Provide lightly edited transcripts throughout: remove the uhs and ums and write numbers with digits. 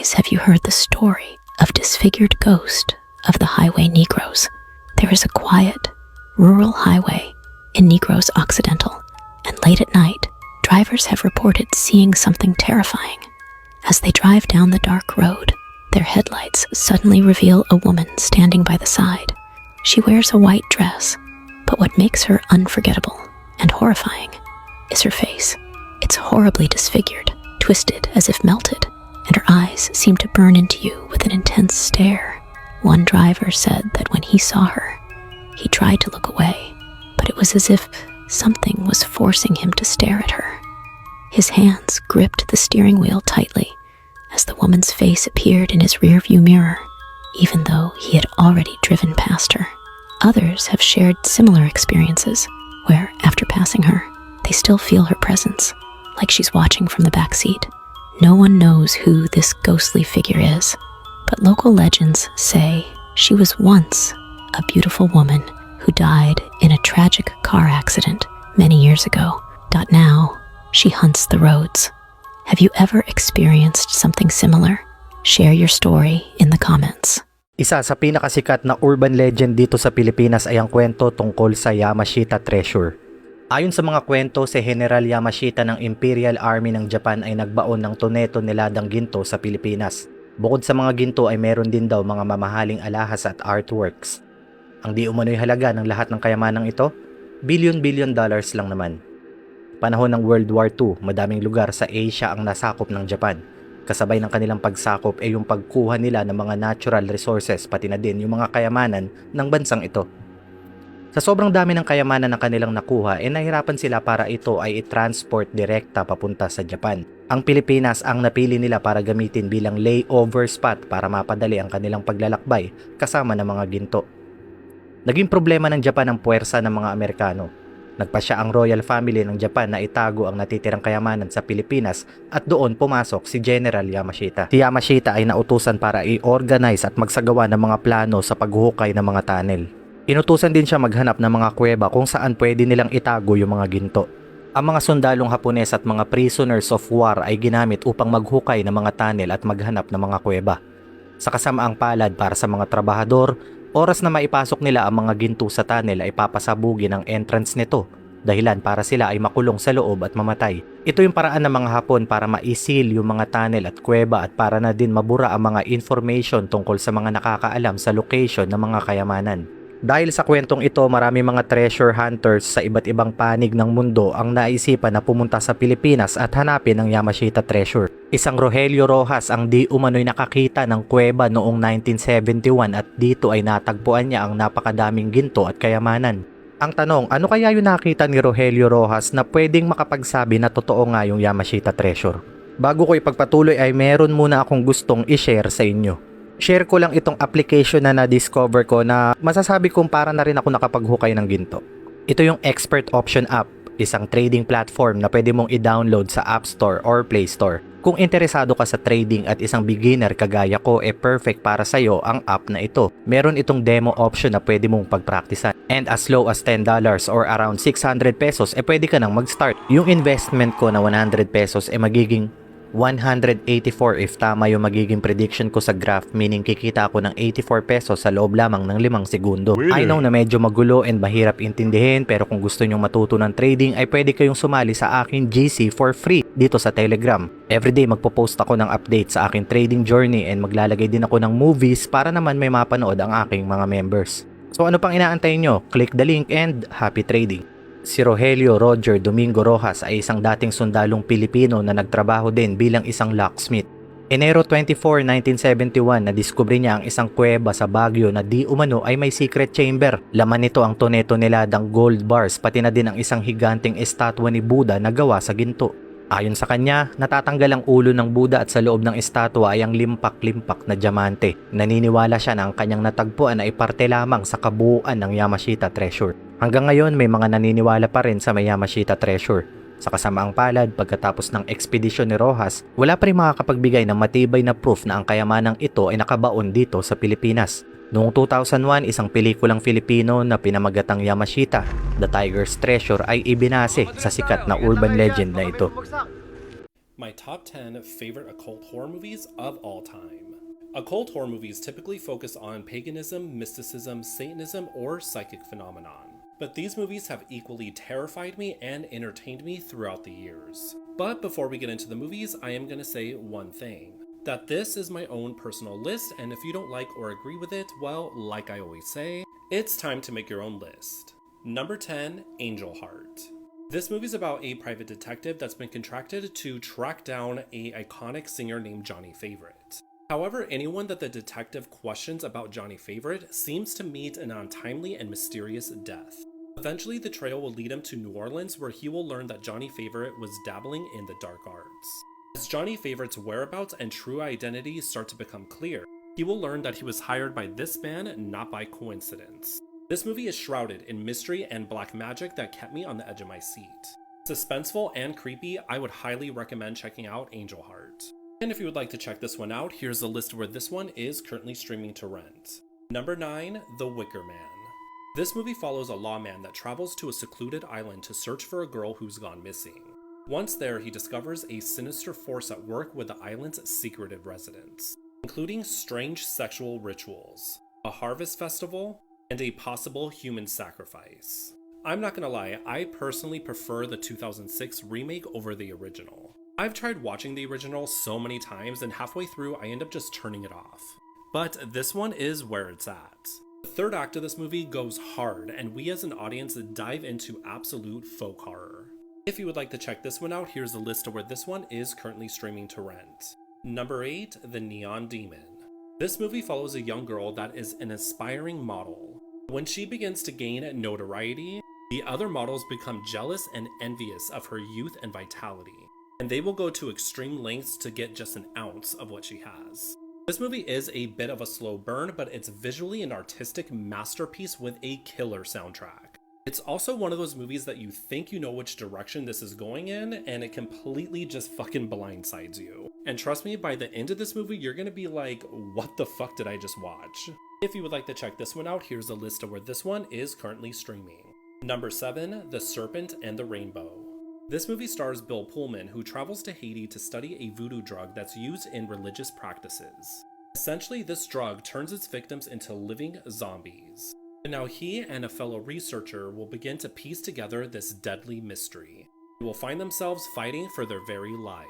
guys, have you heard the story of disfigured ghost of the Highway Negros? There is a quiet, rural highway in Negros Occidental, and late at night, drivers have reported seeing something terrifying. As they drive down the dark road, their headlights suddenly reveal a woman standing by the side. She wears a white dress, but what makes her unforgettable and horrifying is her face. It's horribly disfigured, twisted as if melted, and her eyes seem to burn into you with an intense stare. One driver said that when he saw her, he tried to look away, but it was as if something was forcing him to stare at her. His hands gripped the steering wheel tightly as the woman's face appeared in his rearview mirror, even though he had already driven past her. Others have shared similar experiences where, after passing her, they still feel her presence, like she's watching from the back seat. No one knows who this ghostly figure is, but local legends say she was once a beautiful woman who died in a tragic car accident many years ago. Now, she hunts the roads. Have you ever experienced something similar? Share your story in the comments. Isa sa pinakasikat na urban legend dito sa Pilipinas ay ang kwento tungkol sa Yamashita Treasure. Ayon sa mga kwento, si General Yamashita ng Imperial Army ng Japan ay nagbaon ng tonetoneladang ginto sa Pilipinas. Bukod sa mga ginto ay meron din daw mga mamahaling alahas at artworks. Ang di umano'y halaga ng lahat ng kayamanang ito, billion dollars lang naman. Panahon ng World War II, madaming lugar sa Asia ang nasakop ng Japan. Kasabay ng kanilang pagsakop ay yung pagkuha nila ng mga natural resources pati na din yung mga kayamanan ng bansang ito. Sa sobrang dami ng kayamanan na kanilang nakuha, nahirapan sila para ito ay i-transport direkta papunta sa Japan. Ang Pilipinas ang napili nila para gamitin bilang layover spot para mapadali ang kanilang paglalakbay kasama ng mga ginto. Naging problema ng Japan ang puwersa ng mga Amerikano. Nagpasya ang royal family ng Japan na itago ang natitirang kayamanan sa Pilipinas at doon pumasok si General Yamashita. Si Yamashita ay nautusan para i-organize at magsagawa ng mga plano sa paghuhukay ng mga tunnel. Inutusan din siya maghanap ng mga kuweba kung saan pwede nilang itago yung mga ginto. Ang mga sundalong Hapones at mga prisoners of war ay ginamit upang maghukay ng mga tunnel at maghanap ng mga kuweba. Sa kasamaang palad para sa mga trabahador, oras na maipasok nila ang mga ginto sa tunnel ay papasabugin ang entrance nito, dahilan para sila ay makulong sa loob at mamatay. Ito yung paraan ng mga Hapon para maisil yung mga tunnel at kuweba at para na din mabura ang mga information tungkol sa mga nakakaalam sa location ng mga kayamanan. Dahil sa kwentong ito, marami mga treasure hunters sa iba't ibang panig ng mundo ang naisipan na pumunta sa Pilipinas at hanapin ang Yamashita Treasure. Isang Rogelio Rojas ang di umano'y nakakita ng kuweba noong 1971 at dito ay natagpuan niya ang napakadaming ginto at kayamanan. Ang tanong, ano kaya yung nakita ni Rogelio Rojas na pwedeng makapagsabi na totoo nga yung Yamashita Treasure? Bago ko ipagpatuloy ay meron muna akong gustong i-share sa inyo. Share ko lang itong application na na-discover ko na masasabi kong para na rin ako nakapaghukay ng ginto. Ito yung Expert Option App, isang trading platform na pwede mong i-download sa App Store or Play Store. Kung interesado ka sa trading at isang beginner kagaya ko, perfect para sa'yo ang app na ito. Meron itong demo option na pwede mong pagpraktisan. And as low as $10 or around 600 pesos, pwede ka nang mag-start. Yung investment ko na 100 pesos magiging 184 if tama yung magiging prediction ko sa graph, meaning kikita ako ng 84 pesos sa loob lamang ng 5 segundo. I know na medyo magulo and mahirap intindihin, pero kung gusto nyong matuto ng trading ay pwede kayong sumali sa aking GC for free dito sa Telegram. Everyday magpo-post ako ng update sa aking trading journey and maglalagay din ako ng movies para naman may mapanood ang aking mga members. So ano pang inaantay nyo? Click the link and happy trading! Si Rogelio Roger Domingo Rojas ay isang dating sundalong Pilipino na nagtrabaho din bilang isang locksmith. Enero 24, 1971, nadiskubre niya ang isang kuweba sa Baguio na di umano ay may secret chamber. Laman nito ang tonetoneladang gold bars pati na din ang isang higanting estatwa ni Buddha na gawa sa ginto. Ayon sa kanya, natatanggal ang ulo ng Buddha at sa loob ng estatwa ay ang limpak-limpak na diamante. Naniniwala siya na ang kanyang natagpuan ay parte lamang sa kabuuan ng Yamashita Treasure. Hanggang ngayon, may mga naniniwala pa rin sa may Yamashita Treasure. Sa kasamaang palad, pagkatapos ng ekspedisyon ni Rojas, wala pa rin makakapagbigay ng matibay na proof na ang kayamanang ito ay nakabaon dito sa Pilipinas. Noong 2001, isang pelikulang Filipino na pinamagatang Yamashita, The Tiger's Treasure ay ibinase sa sikat na urban legend na ito. My top 10 favorite occult horror movies of all time. Occult horror movies typically focus on paganism, mysticism, Satanism, or psychic phenomenon. But these movies have equally terrified me and entertained me throughout the years. But before we get into the movies, I am going to say one thing. That this is my own personal list, and if you don't like or agree with it, well, like I always say, it's time to make your own list. Number 10, Angel Heart. This movie's about a private detective that's been contracted to track down an iconic singer named Johnny Favorite. However, anyone that the detective questions about Johnny Favorite seems to meet an untimely and mysterious death. Eventually, the trail will lead him to New Orleans, where he will learn that Johnny Favorite was dabbling in the dark arts. As Johnny Favorite's whereabouts and true identity start to become clear, he will learn that he was hired by this man not by coincidence. This movie is shrouded in mystery and black magic that kept me on the edge of my seat. Suspenseful and creepy, I would highly recommend checking out Angel Heart. And if you would like to check this one out, here's a list where this one is currently streaming to rent. Number 9, The Wicker Man. This movie follows a lawman that travels to a secluded island to search for a girl who's gone missing. Once there, he discovers a sinister force at work with the island's secretive residents, including strange sexual rituals, a harvest festival, and a possible human sacrifice. I'm not gonna lie, I personally prefer the 2006 remake over the original. I've tried watching the original so many times, and halfway through I end up just turning it off. But this one is where it's at. The third act of this movie goes hard, and we as an audience dive into absolute folk horror. If you would like to check this one out, here's a list of where this one is currently streaming to rent. Number 8, The Neon Demon. This movie follows a young girl that is an aspiring model. When she begins to gain notoriety, the other models become jealous and envious of her youth and vitality, and they will go to extreme lengths to get just an ounce of what she has. This movie is a bit of a slow burn, but it's visually an artistic masterpiece with a killer soundtrack. It's also one of those movies that you think you know which direction this is going in, and it completely just fucking blindsides you. And trust me, by the end of this movie, you're gonna be like, what the fuck did I just watch? If you would like to check this one out, here's a list of where this one is currently streaming. Number 7, The Serpent and the Rainbow. This movie stars Bill Pullman, who travels to Haiti to study a voodoo drug that's used in religious practices. Essentially, this drug turns its victims into living zombies. And now he and a fellow researcher will begin to piece together this deadly mystery. They will find themselves fighting for their very lives.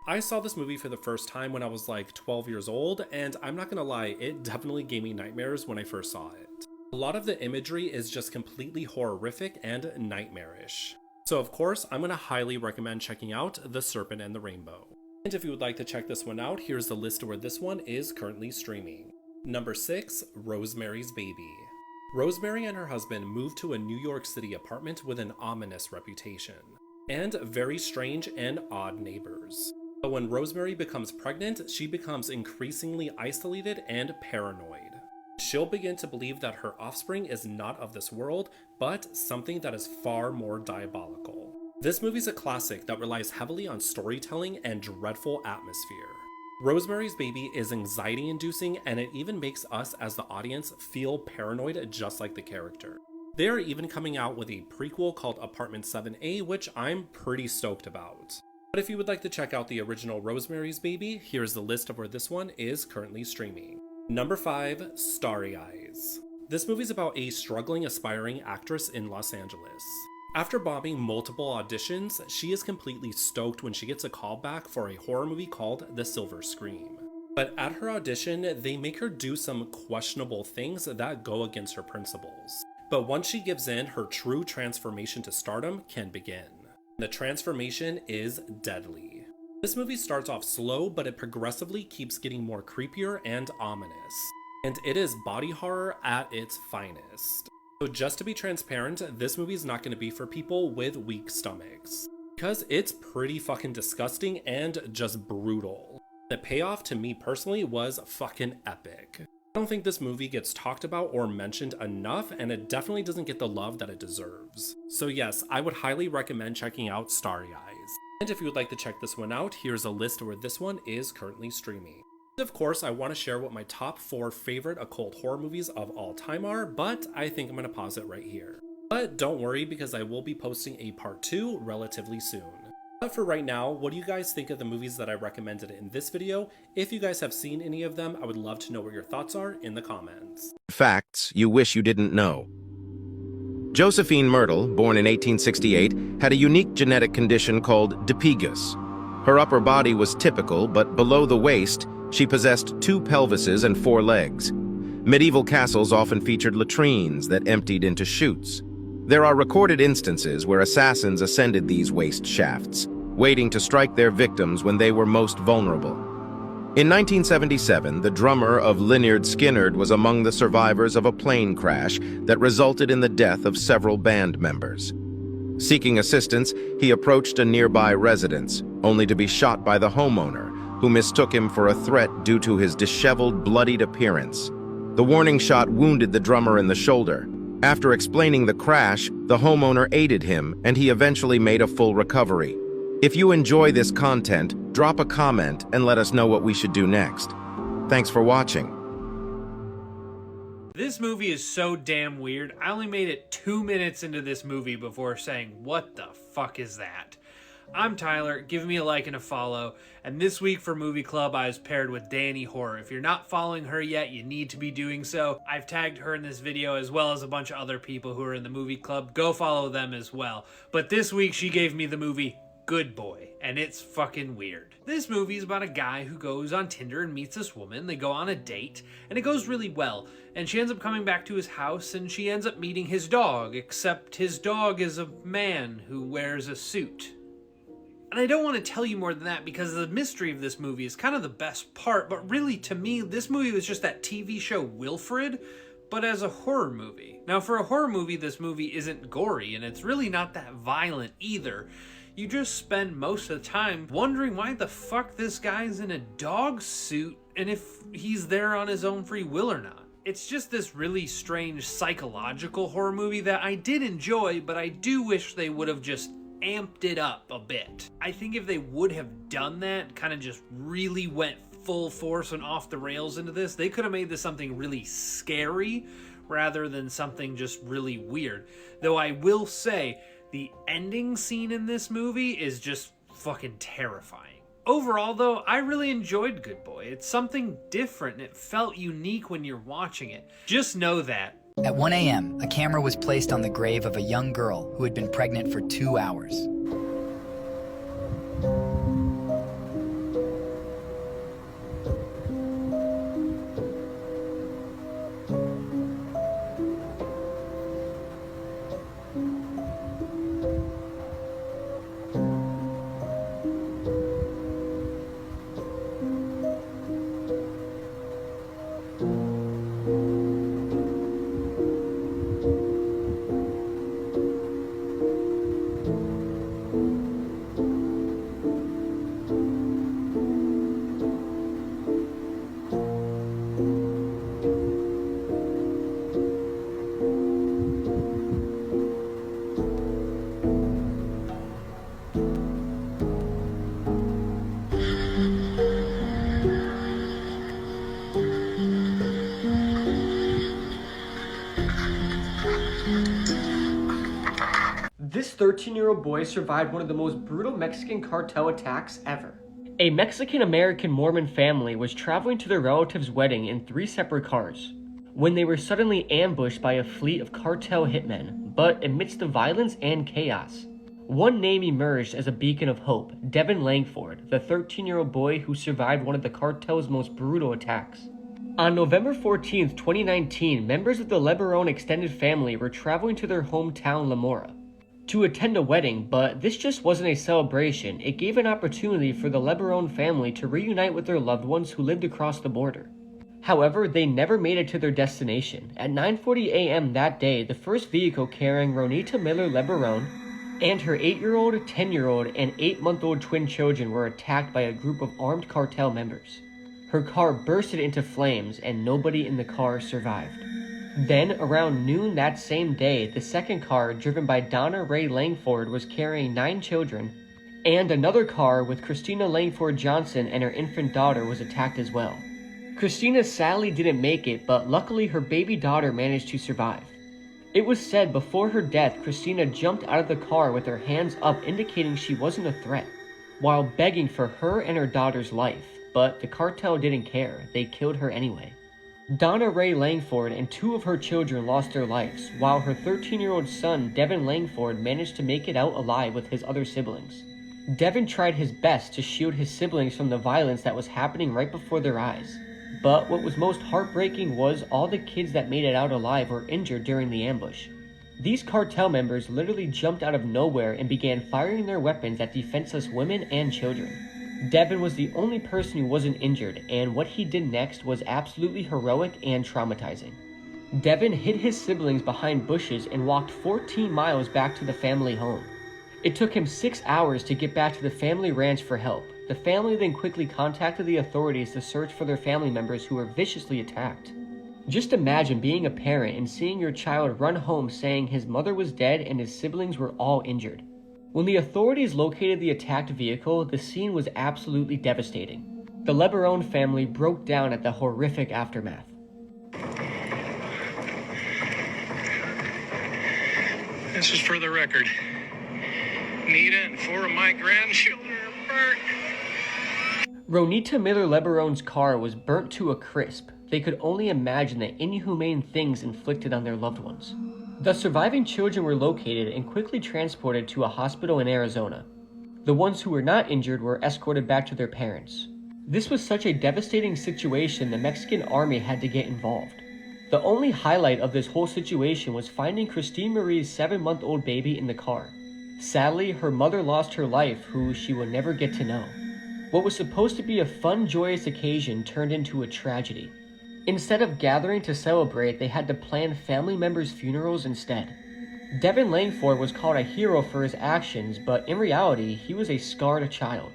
I saw this movie for the first time when I was like 12 years old, and I'm not gonna lie, it definitely gave me nightmares when I first saw it. A lot of the imagery is just completely horrific and nightmarish. So of course, I'm gonna highly recommend checking out The Serpent and the Rainbow. And if you would like to check this one out, here's the list of where this one is currently streaming. Number 6, Rosemary's Baby. Rosemary and her husband moved to a New York City apartment with an ominous reputation, and very strange and odd neighbors. But when Rosemary becomes pregnant, she becomes increasingly isolated and paranoid. She'll begin to believe that her offspring is not of this world, but something that is far more diabolical. This movie's a classic that relies heavily on storytelling and dreadful atmosphere. Rosemary's Baby is anxiety-inducing, and it even makes us as the audience feel paranoid just like the character. They are even coming out with a prequel called Apartment 7A, which I'm pretty stoked about. But if you would like to check out the original Rosemary's Baby, here's the list of where this one is currently streaming. Number 5, Starry Eyes. This movie's about a struggling aspiring actress in Los Angeles. After bombing multiple auditions, she is completely stoked when she gets a call back for a horror movie called The Silver Scream. But at her audition, they make her do some questionable things that go against her principles. But once she gives in, her true transformation to stardom can begin. The transformation is deadly. This movie starts off slow, but it progressively keeps getting more creepier and ominous. And it is body horror at its finest. So just to be transparent, this movie is not going to be for people with weak stomachs, because it's pretty fucking disgusting and just brutal. The payoff to me personally was fucking epic. I don't think this movie gets talked about or mentioned enough, and it definitely doesn't get the love that it deserves. So yes, I would highly recommend checking out Starry Eyes. And if you would like to check this one out, here's a list where this one is currently streaming. Of course, I want to share what my top 4 favorite occult horror movies of all time are, but I think I'm going to pause it right here. But don't worry, because I will be posting a part 2 relatively soon. But for right now, what do you guys think of the movies that I recommended in this video? If you guys have seen any of them, I would love to know what your thoughts are in the comments. Facts you wish you didn't know. Josephine Myrtle, born in 1868, had a unique genetic condition called dipegus. Her upper body was typical, but below the waist, she possessed 2 pelvises and 4 legs. Medieval castles often featured latrines that emptied into chutes. There are recorded instances where assassins ascended these waist shafts, waiting to strike their victims when they were most vulnerable. In 1977, the drummer of Lynyrd Skynyrd was among the survivors of a plane crash that resulted in the death of several band members. Seeking assistance, he approached a nearby residence, only to be shot by the homeowner, who mistook him for a threat due to his disheveled, bloodied appearance. The warning shot wounded the drummer in the shoulder. After explaining the crash, the homeowner aided him, and he eventually made a full recovery. If you enjoy this content, drop a comment and let us know what we should do next. Thanks for watching. This movie is so damn weird. I only made it 2 minutes into this movie before saying, what the fuck is that? I'm Tyler, give me a like and a follow, and this week for Movie Club I was paired with Danny Horror. If you're not following her yet, you need to be doing so. I've tagged her in this video as well as a bunch of other people who are in the Movie Club. Go follow them as well. But this week she gave me the movie Good Boy, and it's fucking weird. This movie is about a guy who goes on Tinder and meets this woman. They go on a date, and it goes really well. And she ends up coming back to his house, and she ends up meeting his dog, except his dog is a man who wears a suit. And I don't want to tell you more than that because the mystery of this movie is kind of the best part, but really to me, this movie was just that TV show Wilfred, but as a horror movie. Now for a horror movie, this movie isn't gory, and it's really not that violent either. You just spend most of the time wondering why the fuck this guy's in a dog suit and if he's there on his own free will or not. It's just this really strange psychological horror movie that I did enjoy, but I do wish they would have just amped it up a bit. I think if they would have done that, kind of just really went full force and off the rails into this, they could have made this something really scary rather than something just really weird. Though I will say, the ending scene in this movie is just fucking terrifying. Overall though, I really enjoyed Good Boy. It's something different and it felt unique when you're watching it. Just know that. At 1 a.m., a camera was placed on the grave of a young girl who had been pregnant for 2 hours. This 13-year-old boy survived one of the most brutal Mexican cartel attacks ever. A Mexican-American Mormon family was traveling to their relative's wedding in 3 separate cars when they were suddenly ambushed by a fleet of cartel hitmen, but amidst the violence and chaos, one name emerged as a beacon of hope: Devin Langford, the 13-year-old boy who survived one of the cartel's most brutal attacks. On November 14, 2019, members of the Lebaron extended family were traveling to their hometown La Mora to attend a wedding, but this just wasn't a celebration. It gave an opportunity for the Lebaron family to reunite with their loved ones who lived across the border. However, they never made it to their destination. At 9:40 a.m. that day, the first vehicle carrying Ronita Miller Lebaron and her 8-year-old, 10-year-old, and 8-month-old twin children were attacked by a group of armed cartel members. Her car bursted into flames and nobody in the car survived. Then, around noon that same day, the second car, driven by Donna Ray Langford, was carrying 9 children, and another car with Christina Langford Johnson and her infant daughter was attacked as well. Christina sadly didn't make it, but luckily her baby daughter managed to survive. It was said before her death, Christina jumped out of the car with her hands up indicating she wasn't a threat, while begging for her and her daughter's life, but the cartel didn't care. They killed her anyway. Donna Ray Langford and 2 of her children lost their lives, while her 13-year-old son, Devin Langford, managed to make it out alive with his other siblings. Devin tried his best to shield his siblings from the violence that was happening right before their eyes. But what was most heartbreaking was all the kids that made it out alive were injured during the ambush. These cartel members literally jumped out of nowhere and began firing their weapons at defenseless women and children. Devin was the only person who wasn't injured, and what he did next was absolutely heroic and traumatizing. Devin hid his siblings behind bushes and walked 14 miles back to the family home. It took him 6 hours to get back to the family ranch for help. The family then quickly contacted the authorities to search for their family members who were viciously attacked. Just imagine being a parent and seeing your child run home saying his mother was dead and his siblings were all injured. When the authorities located the attacked vehicle, the scene was absolutely devastating. The LeBaron family broke down at the horrific aftermath. This is for the record. Nita and 4 of my grandchildren are burnt. Ronita Miller LeBaron's car was burnt to a crisp. They could only imagine the inhumane things inflicted on their loved ones. The surviving children were located and quickly transported to a hospital in Arizona. The ones who were not injured were escorted back to their parents. This was such a devastating situation, the Mexican army had to get involved. The only highlight of this whole situation was finding Christine Marie's 7-month-old baby in the car. Sadly, her mother lost her life, who she would never get to know. What was supposed to be a fun, joyous occasion turned into a tragedy. Instead of gathering to celebrate, they had to plan family members' funerals instead. Devin Langford was called a hero for his actions, but in reality, he was a scarred child.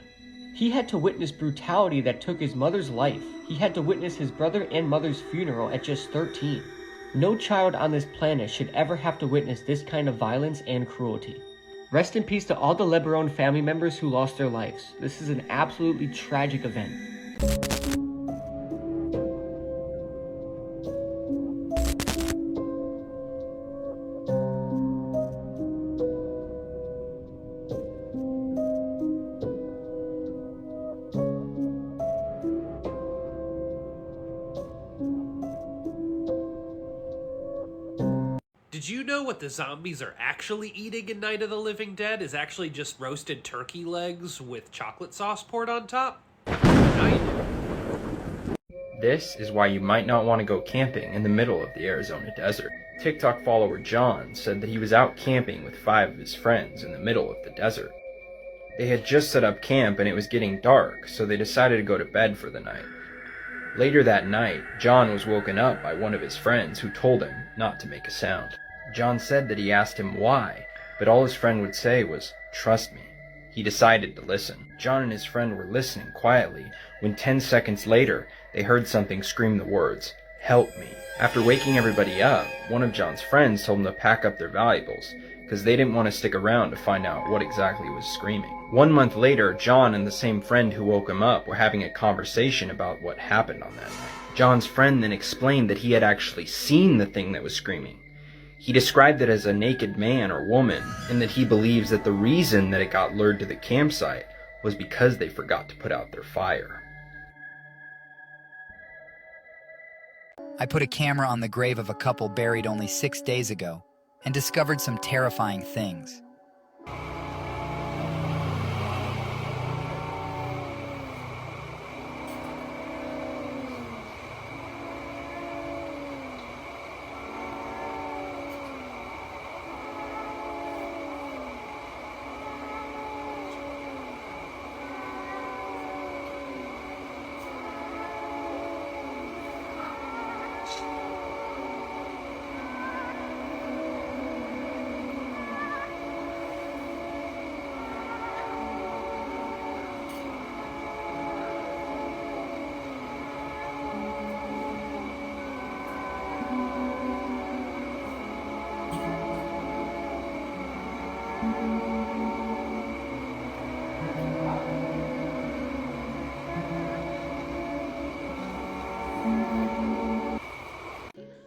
He had to witness brutality that took his mother's life. He had to witness his brother and mother's funeral at just 13. No child on this planet should ever have to witness this kind of violence and cruelty. Rest in peace to all the LeBaron family members who lost their lives. This is an absolutely tragic event. Did you know what the zombies are actually eating in Night of the Living Dead is actually just roasted turkey legs with chocolate sauce poured on top? Now you know. This is why you might not want to go camping in the middle of the Arizona desert. TikTok follower John said that he was out camping with 5 of his friends in the middle of the desert. They had just set up camp and it was getting dark, so they decided to go to bed for the night. Later that night, John was woken up by one of his friends who told him not to make a sound. John said that he asked him why, but all his friend would say was, "Trust me." He decided to listen. John and his friend were listening quietly when 10 seconds later, they heard something scream the words, "Help me." After waking everybody up, one of John's friends told him to pack up their valuables, because they didn't want to stick around to find out what exactly was screaming. 1 month later, John and the same friend who woke him up were having a conversation about what happened on that night. John's friend then explained that he had actually seen the thing that was screaming. He described it as a naked man or woman, and that he believes that the reason that it got lured to the campsite was because they forgot to put out their fire. I put a camera on the grave of a couple buried only 6 days ago and discovered some terrifying things.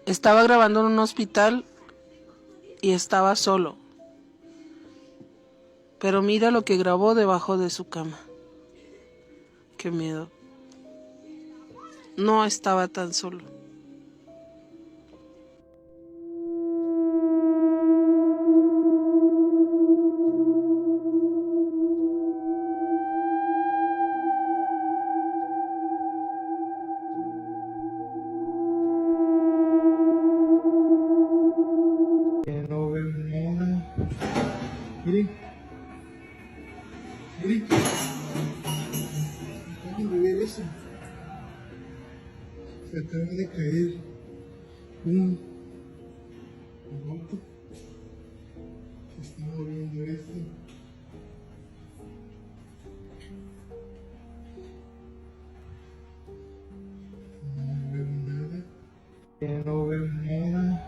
Estaba grabando en un hospital y estaba solo. Pero mira lo que grabó debajo de su cama. Qué miedo. No estaba tan solo. Miren. Miren. ¿Pueden ver eso? Se acaba de caer un auto. Se está moviendo esto. No veo nada. No veo nada.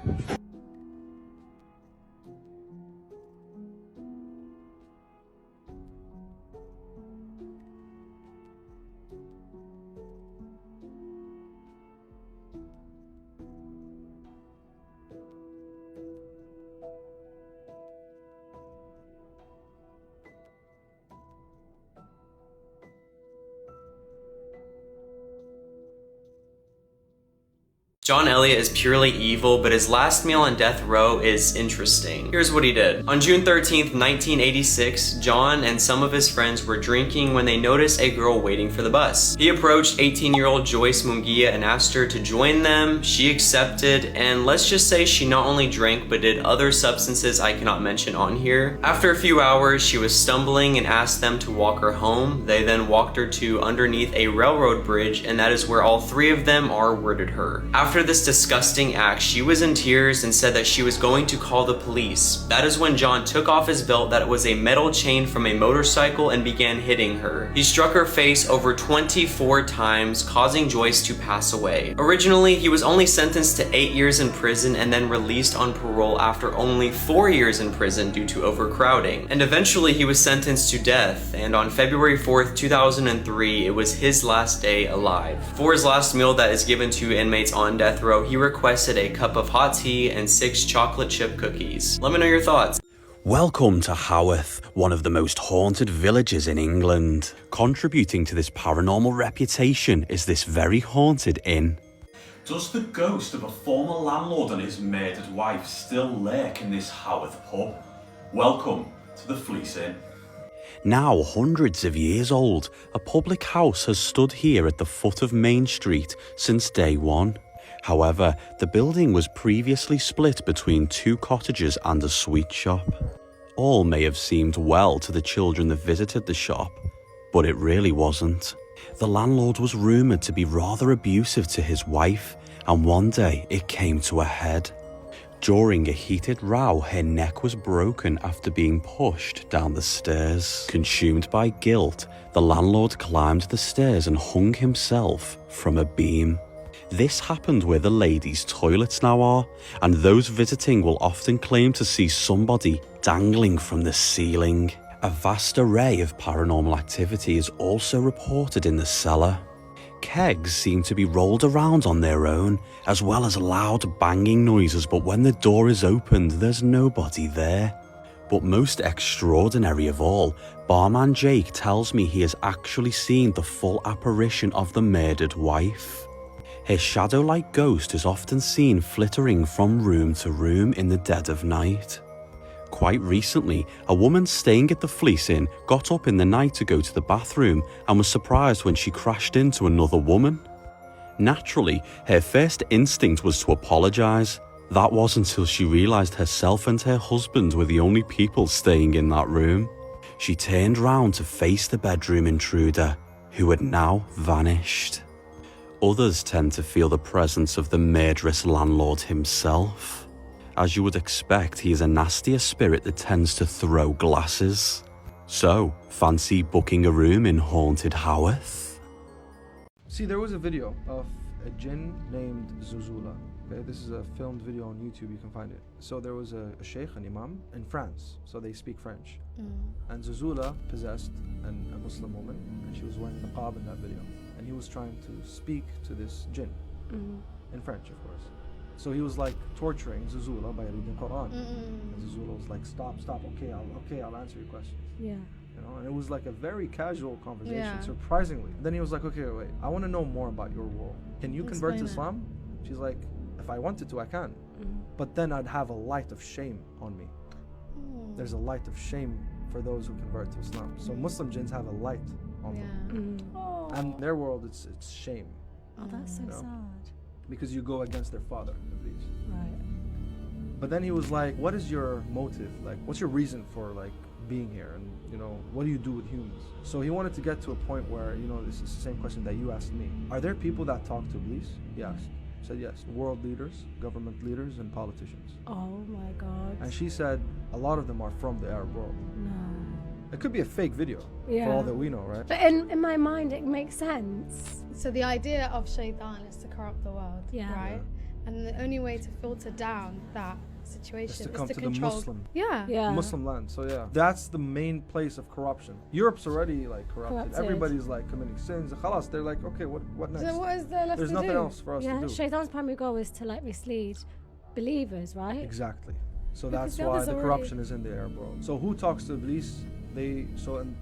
John Elliott is purely evil, but his last meal on death row is interesting. Here's what he did. On June 13th, 1986, John and some of his friends were drinking when they noticed a girl waiting for the bus. He approached 18-year-old Joyce Munguia and asked her to join them. She accepted, and let's just say she not only drank but did other substances I cannot mention on here. After a few hours, she was stumbling and asked them to walk her home. They then walked her to underneath a railroad bridge, and that is where all three of them R-worded her. After this disgusting act, she was in tears and said that she was going to call the police. That is when John took off his belt that was a metal chain from a motorcycle and began hitting her. He struck her face over 24 times, causing Joyce to pass away. Originally, he was only sentenced to 8 years in prison and then released on parole after only 4 years in prison due to overcrowding. And eventually he was sentenced to death, and on February 4th, 2003, it was his last day alive. For his last meal that is given to inmates on death row, he requested a cup of hot tea and 6 chocolate chip cookies. Let me know your thoughts. Welcome to Haworth, one of the most haunted villages in England. Contributing to this paranormal reputation is this very haunted inn. Does the ghost of a former landlord and his murdered wife still lurk in this Haworth pub? Welcome to the Fleece Inn. Now hundreds of years old, a public house has stood here at the foot of Main Street since day one. However, the building was previously split between 2 cottages and a sweet shop. All may have seemed well to the children that visited the shop, but it really wasn't. The landlord was rumoured to be rather abusive to his wife, and one day it came to a head. During a heated row, her neck was broken after being pushed down the stairs. Consumed by guilt, the landlord climbed the stairs and hung himself from a beam. This happened where the ladies' toilets now are, and those visiting will often claim to see somebody dangling from the ceiling. A vast array of paranormal activity is also reported in the cellar. Kegs seem to be rolled around on their own, as well as loud banging noises, but when the door is opened, there's nobody there. But most extraordinary of all, barman Jake tells me he has actually seen the full apparition of the murdered wife. Her shadow-like ghost is often seen flittering from room to room in the dead of night. Quite recently, a woman staying at the Fleece Inn got up in the night to go to the bathroom and was surprised when she crashed into another woman. Naturally, her first instinct was to apologise. That was until she realised herself and her husband were the only people staying in that room. She turned round to face the bedroom intruder, who had now vanished. Others tend to feel the presence of the murderous landlord himself. As you would expect, he is a nastier spirit that tends to throw glasses. So, fancy booking a room in haunted Haworth? See, there was a video of a jinn named Zuzula. Okay, this is a filmed video on YouTube, you can find it. So there was a sheikh, an imam, in France, so they speak French. And Zuzula possessed a Muslim woman, and she was wearing niqab in that video. And he was trying to speak to this jinn, in French, of course. So he was like torturing Zuzula by reading Quran. And Zuzula was like, stop, okay, I'll answer your questions. Yeah. You know, and it was like a very casual conversation, Yeah. surprisingly. Then he was like, okay, wait, I want to know more about your world. Can you convert to Explain Islam? She's like, if I wanted to, I can. But then I'd have a light of shame on me. There's a light of shame for those who convert to Islam. So Muslim jinns have a light on them. And their world, it's shame. Oh, that's so you know? sad. Because you go against their father, Iblis. Right. But then he was like, what is your motive? Like, what's your reason for like being here? And you know, what do you do with humans? So he wanted to get to a point where, you know, this is the same question that you asked me. Are there people that talk to Iblis? He asked. He said yes. World leaders, government leaders, and politicians. Oh my God. And she said a lot of them are from the Arab world. No. It could be a fake video, Yeah. for all that we know, right? But in my mind, it makes sense. So the idea of shaitan is to corrupt the world, Yeah. right? And the only way to filter down that situation Is to come to the control. Muslim, Yeah. Muslim land. So yeah, that's the main place of corruption. Europe's already like corrupted. Everybody's like committing sins. Khalas, they're like, okay, what next? So what is there left There's to nothing do? else for us to do. Shaitan's primary goal is to like mislead believers, right? Exactly. So Because that's the why others the already- corruption is in the Arab world. So who talks to Iblis? And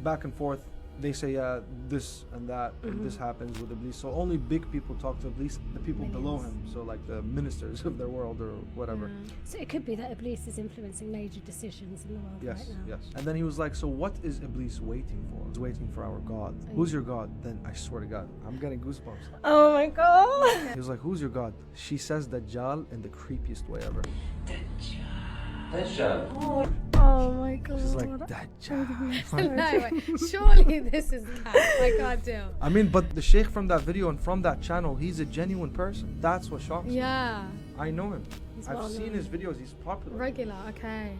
back and forth, they say, yeah, this and that, and this happens with Iblis. So only big people talk to Iblis, the people below him. So like the ministers of their world or whatever. So it could be that Iblis is influencing major decisions in the world Yes, right now. yes. And then he was like, so what is Iblis waiting for? He's waiting for our God. Who's your God? Then I swear to God, I'm getting goosebumps. Oh my God. He was like, who's your God? She says Dajjal in the creepiest way ever. Dajjal. Oh my God. She's like, Dajjal. No, wait, surely this is cat. I can't do. I mean, but the sheikh from that video and from that channel, he's a genuine person. That's what shocks me. Yeah. I know him. He's I've well seen known. his videos. He's popular. Regular, okay.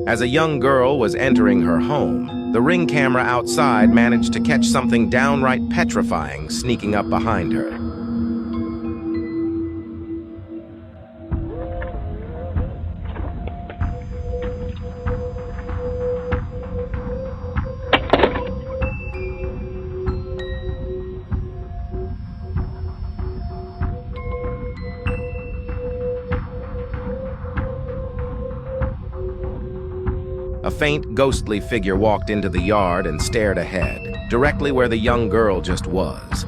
As a young girl was entering her home, the Ring camera outside managed to catch something downright petrifying sneaking up behind her. A faint, ghostly figure walked into the yard and stared ahead, directly where the young girl just was.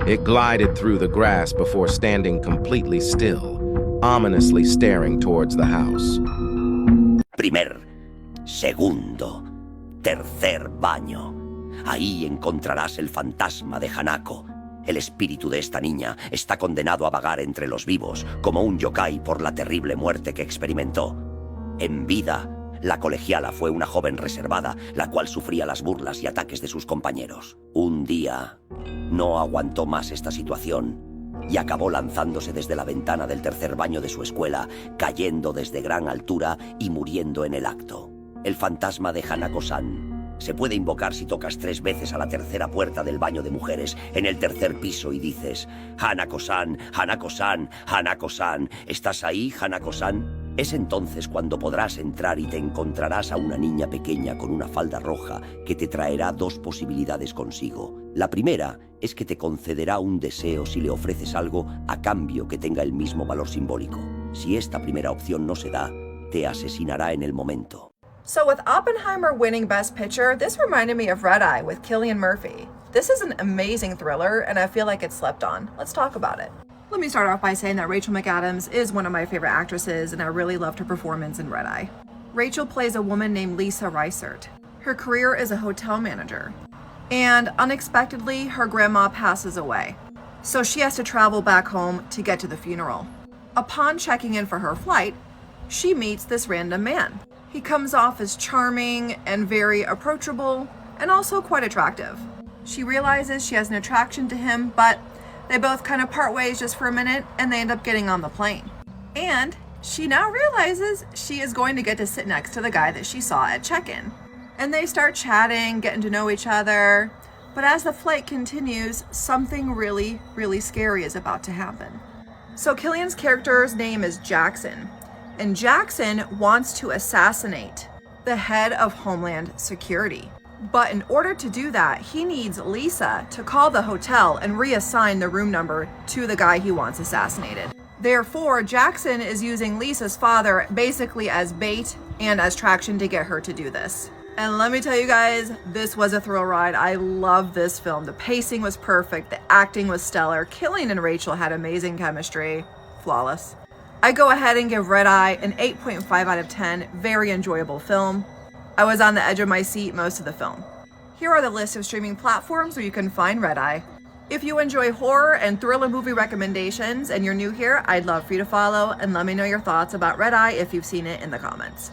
It glided through the grass before standing completely still, ominously staring towards the house. Primer, segundo, tercer baño. Ahí encontrarás el fantasma de Hanako. El espíritu de esta niña está condenado a vagar entre los vivos como un yokai por la terrible muerte que experimentó. En vida, la colegiala fue una joven reservada, la cual sufría las burlas y ataques de sus compañeros. Un día, no aguantó más esta situación y acabó lanzándose desde la ventana del tercer baño de su escuela, cayendo desde gran altura y muriendo en el acto. El fantasma de Hanako-san se puede invocar si tocas 3 veces a la tercera puerta del baño de mujeres en el tercer piso y dices: Hanako-san, Hanako-san, Hanako-san, ¿estás ahí, Hanako-san? Es entonces cuando podrás entrar y te encontrarás a una niña pequeña con una falda roja que te traerá 2 posibilidades consigo. La primera es que te concederá un deseo si le ofreces algo a cambio que tenga el mismo valor simbólico. Si esta primera opción no se da, te asesinará en el momento. So with Oppenheimer winning Best Picture, this reminded me of Red Eye with Cillian Murphy. This is an amazing thriller, and I feel like it's slept on. Let's talk about it. Let me start off by saying that Rachel McAdams is one of my favorite actresses, and I really loved her performance in Red Eye. Rachel plays a woman named Lisa Reisert. Her career is a hotel manager, and unexpectedly, her grandma passes away. So she has to travel back home to get to the funeral. Upon checking in for her flight, she meets this random man. He comes off as charming and very approachable, and also quite attractive. She realizes she has an attraction to him, but they both kind of part ways just for a minute, and they end up getting on the plane. And she now realizes she is going to get to sit next to the guy that she saw at check-in. And they start chatting, getting to know each other. But as the flight continues, something really, really scary is about to happen. So Cillian's character's name is Jackson. And Jackson wants to assassinate the head of Homeland Security. But in order to do that, he needs Lisa to call the hotel and reassign the room number to the guy he wants assassinated. Therefore, Jackson is using Lisa's father basically as bait and as traction to get her to do this. And let me tell you guys, this was a thrill ride. I love this film. The pacing was perfect. The acting was stellar. Killian and Rachel had amazing chemistry. Flawless. I go ahead and give Red Eye an 8.5 out of 10. Very enjoyable film. I was on the edge of my seat most of the film. Here are the list of streaming platforms where you can find Red Eye. If you enjoy horror and thriller movie recommendations and you're new here, I'd love for you to follow and let me know your thoughts about Red Eye if you've seen it in the comments.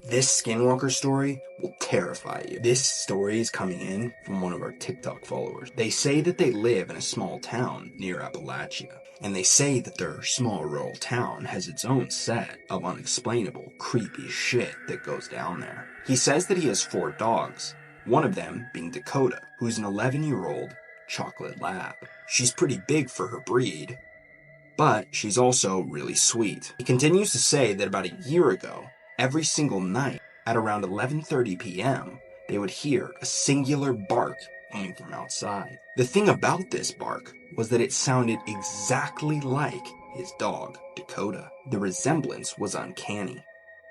This Skinwalker story will terrify you. This story is coming in from one of our TikTok followers. They say that they live in a small town near Appalachia, and they say that their small rural town has its own set of unexplainable, creepy shit that goes down there. He says that he has 4 dogs, one of them being Dakota, who's an 11-year-old chocolate lab. She's pretty big for her breed, but she's also really sweet. He continues to say that about a year ago, every single night at around 11:30 p.m., they would hear a singular bark coming from outside. The thing about this bark was that it sounded exactly like his dog, Dakota. The resemblance was uncanny.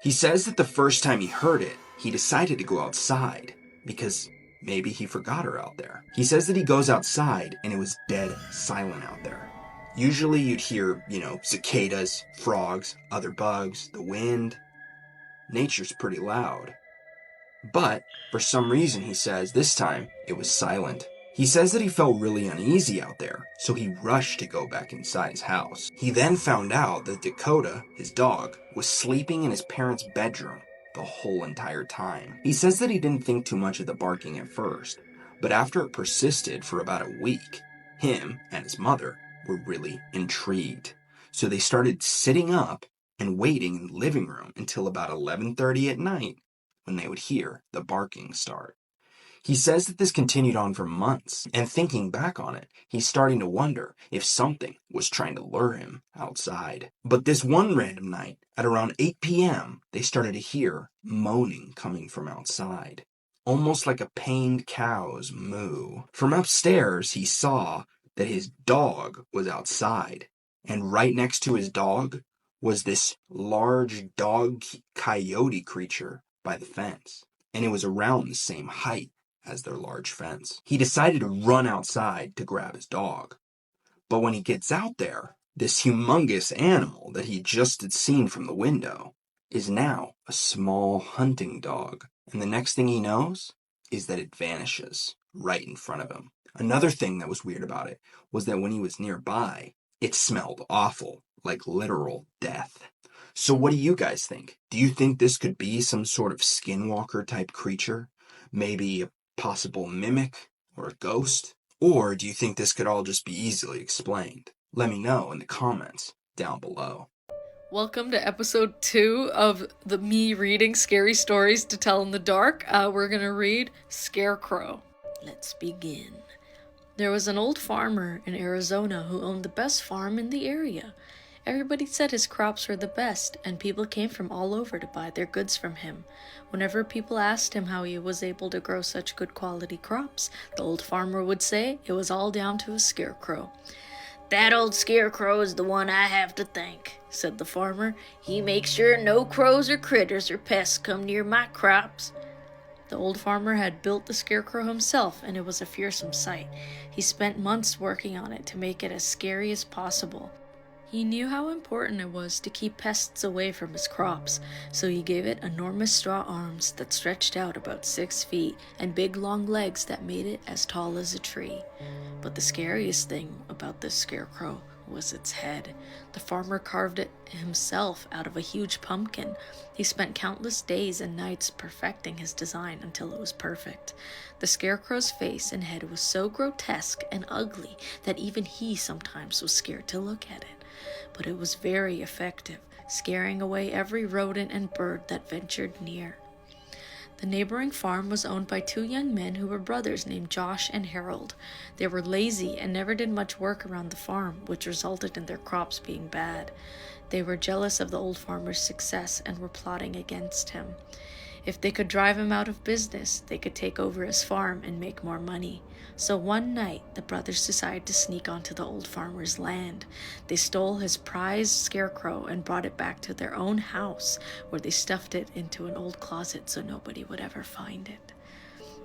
He says that the first time he heard it, he decided to go outside because maybe he forgot her out there. He says that he goes outside and it was dead silent out there. Usually you'd hear, cicadas, frogs, other bugs, the wind. Nature's pretty loud. But, for some reason, he says, this time, it was silent. He says that he felt really uneasy out there, so he rushed to go back inside his house. He then found out that Dakota, his dog, was sleeping in his parents' bedroom the whole entire time. He says that he didn't think too much of the barking at first, but after it persisted for about a week, him and his mother were really intrigued. So they started sitting up and waiting in the living room until about 11:30 at night when they would hear the barking start. He says that this continued on for months, and thinking back on it, he's starting to wonder if something was trying to lure him outside. But this one random night, at around 8 p.m., they started to hear moaning coming from outside, almost like a pained cow's moo. From upstairs, he saw that his dog was outside, and right next to his dog was this large dog coyote creature by the fence, and it was around the same height as their large fence. He decided to run outside to grab his dog, but when he gets out there, this humongous animal that he just had seen from the window is now a small hunting dog, and the next thing he knows is that it vanishes right in front of him. Another thing that was weird about it was that when he was nearby, it smelled awful, like literal death. So what do you guys think? Do you think this could be some sort of skinwalker type creature? Maybe a possible mimic or a ghost? Or do you think this could all just be easily explained? Let me know in the comments down below. Welcome to episode 2 of me reading scary stories to tell in the dark. We're gonna read Scarecrow. Let's begin. There was an old farmer in Arizona who owned the best farm in the area. Everybody said his crops were the best, and people came from all over to buy their goods from him. Whenever people asked him how he was able to grow such good quality crops, the old farmer would say it was all down to a scarecrow. "That old scarecrow is the one I have to thank," said the farmer. "He makes sure no crows or critters or pests come near my crops." The old farmer had built the scarecrow himself, and it was a fearsome sight. He spent months working on it to make it as scary as possible. He knew how important it was to keep pests away from his crops, so he gave it enormous straw arms that stretched out about 6 feet and big long legs that made it as tall as a tree. But the scariest thing about this scarecrow was its head. The farmer carved it himself out of a huge pumpkin. He spent countless days and nights perfecting his design until it was perfect. The scarecrow's face and head was so grotesque and ugly that even he sometimes was scared to look at it. But it was very effective, scaring away every rodent and bird that ventured near. The neighboring farm was owned by 2 young men who were brothers named Josh and Harold. They were lazy and never did much work around the farm, which resulted in their crops being bad. They were jealous of the old farmer's success and were plotting against him. If they could drive him out of business, they could take over his farm and make more money. So one night, the brothers decided to sneak onto the old farmer's land. They stole his prized scarecrow and brought it back to their own house, where they stuffed it into an old closet so nobody would ever find it.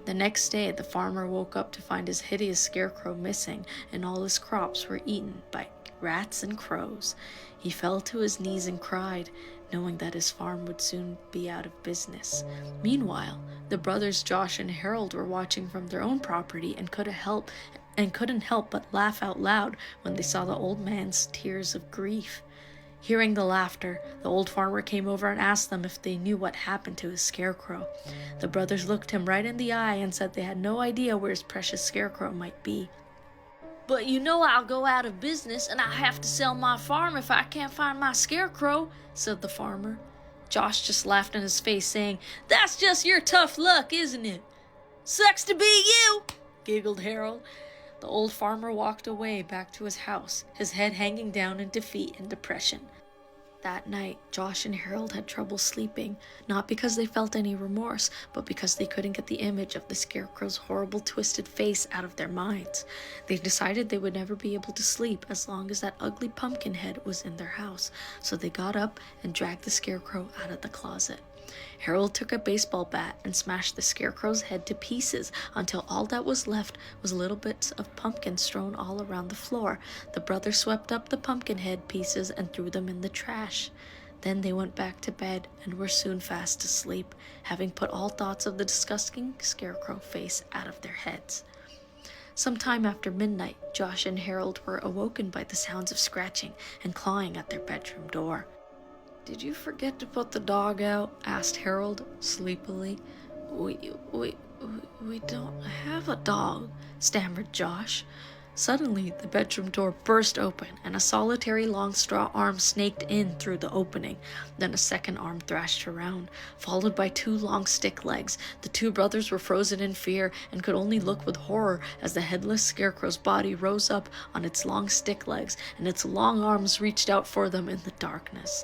The next day, the farmer woke up to find his hideous scarecrow missing, and all his crops were eaten by rats and crows. He fell to his knees and cried, knowing that his farm would soon be out of business. Meanwhile, the brothers Josh and Harold were watching from their own property and couldn't help but laugh out loud when they saw the old man's tears of grief. Hearing the laughter, the old farmer came over and asked them if they knew what happened to his scarecrow. The brothers looked him right in the eye and said they had no idea where his precious scarecrow might be. "But you know I'll go out of business and I'll have to sell my farm if I can't find my scarecrow," said the farmer. Josh just laughed in his face, saying, "That's just your tough luck, isn't it?" "Sucks to be you," giggled Harold. The old farmer walked away back to his house, his head hanging down in defeat and depression. That night, Josh and Harold had trouble sleeping, not because they felt any remorse, but because they couldn't get the image of the scarecrow's horrible twisted face out of their minds. They decided they would never be able to sleep as long as that ugly pumpkin head was in their house, so they got up and dragged the scarecrow out of the closet. Harold took a baseball bat and smashed the scarecrow's head to pieces until all that was left was little bits of pumpkin strewn all around the floor. The brothers swept up the pumpkin head pieces and threw them in the trash. Then they went back to bed and were soon fast asleep, having put all thoughts of the disgusting scarecrow face out of their heads. Sometime after midnight, Josh and Harold were awoken by the sounds of scratching and clawing at their bedroom door. "Did you forget to put the dog out?" asked Harold sleepily. We don't have a dog," stammered Josh. Suddenly, the bedroom door burst open, and a solitary long straw arm snaked in through the opening. Then a second arm thrashed around, followed by two long stick legs. The two brothers were frozen in fear and could only look with horror as the headless scarecrow's body rose up on its long stick legs, and its long arms reached out for them in the darkness.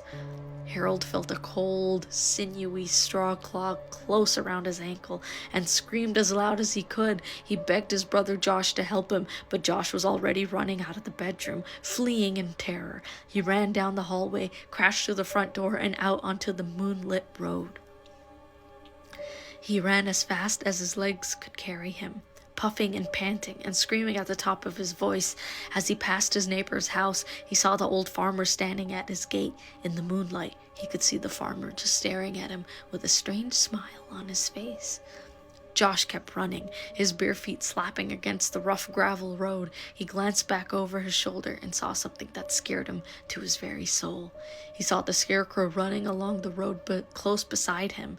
Harold felt a cold, sinewy straw claw close around his ankle and screamed as loud as he could. He begged his brother Josh to help him, but Josh was already running out of the bedroom, fleeing in terror. He ran down the hallway, crashed through the front door, and out onto the moonlit road. He ran as fast as his legs could carry him, puffing and panting and screaming at the top of his voice. As he passed his neighbor's house, he saw the old farmer standing at his gate. In the moonlight, he could see the farmer just staring at him with a strange smile on his face. Josh kept running, his bare feet slapping against the rough gravel road. He glanced back over his shoulder and saw something that scared him to his very soul. He saw the scarecrow running along the road, but close beside him.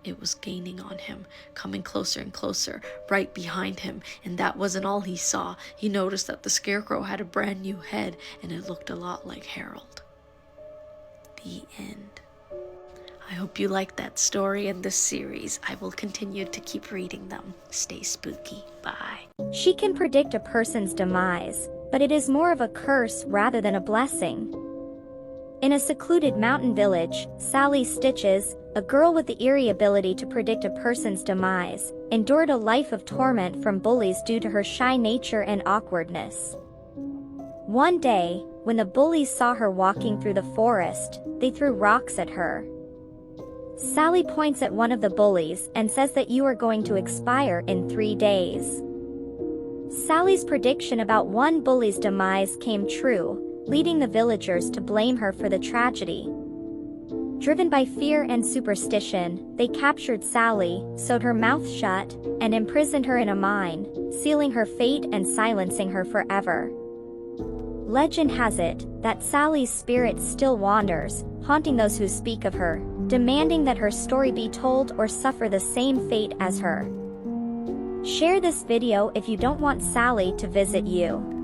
It was gaining on him, coming closer and closer, right behind him, and that wasn't all he saw. He noticed that the scarecrow had a brand new head, and it looked a lot like Harold. The end. I hope you liked that story and this series. I will continue to keep reading them. Stay spooky. Bye. She can predict a person's demise, but it is more of a curse rather than a blessing. In a secluded mountain village, Sally Stitches, a girl with the eerie ability to predict a person's demise, endured a life of torment from bullies due to her shy nature and awkwardness. One day, when the bullies saw her walking through the forest, they threw rocks at her. Sally points at one of the bullies and says that you are going to expire in 3 days. Sally's prediction about one bully's demise came true, leading the villagers to blame her for the tragedy. Driven by fear and superstition, they captured Sally, sewed her mouth shut, and imprisoned her in a mine, sealing her fate and silencing her forever. Legend has it that Sally's spirit still wanders, haunting those who speak of her, demanding that her story be told or suffer the same fate as her. Share this video if you don't want Sally to visit you.